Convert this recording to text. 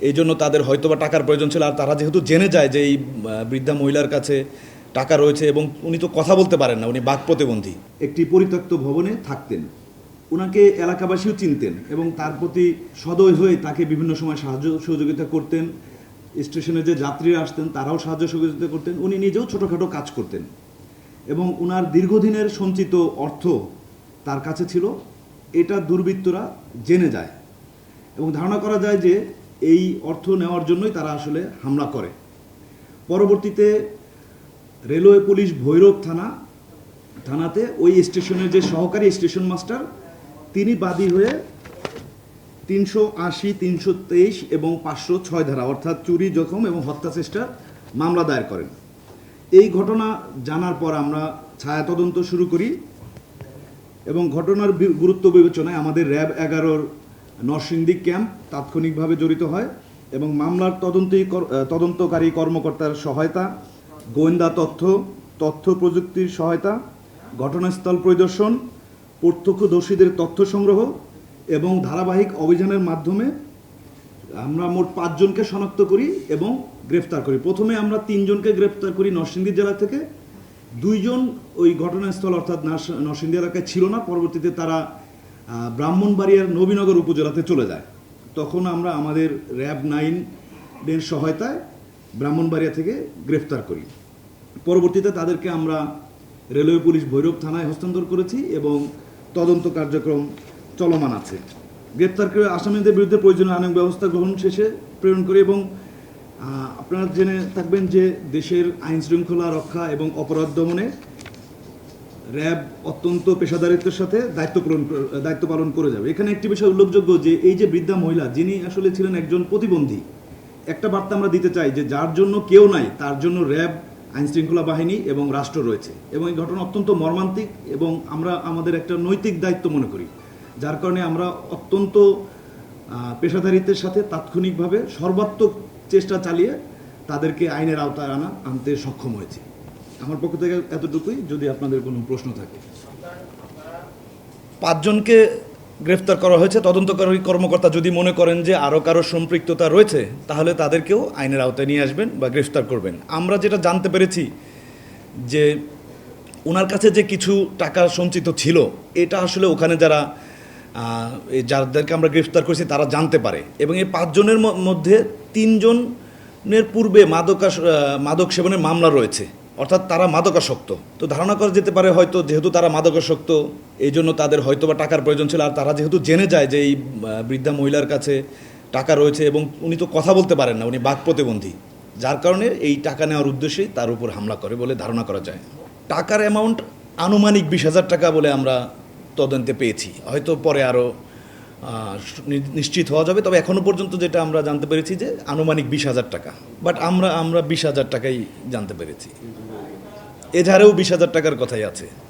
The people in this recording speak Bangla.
এই জন্য তাদের হয়তোবা টাকার প্রয়োজন ছিল। আর তারা যেহেতু জেনে যায় যে এই বৃদ্ধা মহিলার কাছে টাকা রয়েছে এবং উনি তো কথা বলতে পারেন না, উনি বাক প্রতিবন্ধী, একটি পরিত্যক্ত ভবনে থাকতেন। ওনাকে এলাকাবাসীও চিনতেন এবং তার প্রতি সদয় হয়ে তাকে বিভিন্ন সময় সাহায্য সহযোগিতা করতেন। স্টেশনে যে যাত্রীরা আসতেন তারাও সাহায্য সহযোগিতা করতেন। উনি নিজেও ছোটোখাটো কাজ করতেন এবং ওনার দীর্ঘদিনের সঞ্চিত অর্থ তার কাছে ছিল। এটা দুর্বৃত্তরা জেনে যায় এবং ধারণা করা যায় যে এই অর্থ নেওয়ার জন্যই তারা আসলে হামলা করে। পরবর্তীতে রেলওয়ে পুলিশ ভৈরব থানাতে ওই স্টেশনের যে সহকারী স্টেশন মাস্টার তিনি বাদী হয়ে 380, 323 এবং 506 ধারা অর্থাৎ চুরি, জখম এবং হত্যা চেষ্টার মামলা দায়ের করেন। এই ঘটনা জানার পর আমরা ছায়া তদন্ত শুরু করি এবং ঘটনার গুরুত্ব বিবেচনায় আমাদের র্যাব 11-র নরসিংদী ক্যাম্প তাৎক্ষণিকভাবে জড়িত হয় এবং মামলার তদন্তকারী কর্মকর্তার সহায়তা, গোয়েন্দা তথ্য প্রযুক্তির সহায়তা, ঘটনাস্থল পরিদর্শন, প্রত্যক্ষদর্শীদের তথ্য সংগ্রহ এবং ধারাবাহিক অভিযানের মাধ্যমে আমরা মোট 5 জনকে শনাক্ত করি এবং গ্রেফতার করি। প্রথমে আমরা 3 জনকে গ্রেফতার করি নরসিংদী জেলা থেকে। 2 জন ওই ঘটনাস্থল অর্থাৎ নরসিংদী এলাকায় ছিল না। পরবর্তীতে তারা ব্রাহ্মণবাড়িয়ার নবীনগর উপজেলাতে চলে যায়। তখন আমরা আমাদের র্যাব 9-এর সহায়তায় ব্রাহ্মণবাড়িয়া থেকে গ্রেফতার করি। পরবর্তীতে তাদেরকে আমরা রেলওয়ে পুলিশ ভৈরব থানায় হস্তান্তর করেছি এবং তদন্ত কার্যক্রম চলমান আছে। গ্রেপ্তার করে আসামিদের বিরুদ্ধে প্রয়োজনীয় আইনানুগ ব্যবস্থা গ্রহণ শেষে প্রেরণ করি এবং আপনারা জেনে থাকবেন যে দেশের আইন শৃঙ্খলা রক্ষা এবং অপরাধ দমনে র্যাব অত্যন্ত পেশাদারিত্বের সাথে দায়িত্ব পালন করে যাবে। এখানে একটি বিষয় উল্লেখযোগ্য যে এই যে বৃদ্ধা মহিলা যিনি আসলে ছিলেন একজন প্রতিবন্ধী, একটা বার্তা আমরা দিতে চাই যে যার জন্য কেউ নাই তার জন্য র্যাব, আইন শৃঙ্খলা বাহিনী এবং রাষ্ট্র রয়েছে। এবং এই ঘটনা অত্যন্ত মর্মান্তিক এবং আমরা আমাদের একটা নৈতিক দায়িত্ব মনে করি, যার কারণে আমরা অত্যন্ত পেশাদারিত্বের সাথে তাৎক্ষণিকভাবে সর্বাত্মক চেষ্টা চালিয়ে তাদেরকে আইনের আওতায় আনতে সক্ষম হয়েছি। আমার পক্ষ থেকে এতটুকুই, যদি আপনাদের কোনো প্রশ্ন থাকে। 5 জনকে গ্রেফতার করা হয়েছে। তদন্তকারী কর্মকর্তা যদি মনে করেন যে আরও কারো সম্পৃক্ততা রয়েছে তাহলে তাদেরকেও আইনের আওতায় নিয়ে আসবেন বা গ্রেফতার করবেন। আমরা যেটা জানতে পেরেছি যে ওনার কাছে যে কিছু টাকা সঞ্চিত ছিল এটা আসলে ওখানে যাদেরকে আমরা গ্রেফতার করেছি তারা জানতে পারে এবং এই 5 জনের মধ্যে 3 জনের পূর্বে মাদক সেবনের মামলা রয়েছে, অর্থাৎ তারা মাদকাসক্ত। তো ধারণা করা যেতে পারে হয়তো যেহেতু তারা মাদকাসক্ত এই জন্য তাদের হয়তোবা টাকার প্রয়োজন ছিল। আর তারা যেহেতু জেনে যায় যে এই বৃদ্ধা মহিলার কাছে টাকা রয়েছে এবং উনি তো কথা বলতে পারেন না, উনি বাক প্রতিবন্ধী, যার কারণে এই টাকা নেওয়ার উদ্দেশ্যেই তার উপর হামলা করে বলে ধারণা করা যায়। টাকার অ্যামাউন্ট আনুমানিক 20,000 টাকা বলে আমরা তদন্তে পেয়েছি। হয়তো পরে আরও নিশ্চিত হওয়া যাবে, তবে এখনও পর্যন্ত যেটা আমরা জানতে পেরেছি যে আনুমানিক 20,000 টাকা। বাট আমরা 20,000 টাকাই জানতে পেরেছি। এধারেও 20,000 টাকার কথাই আছে।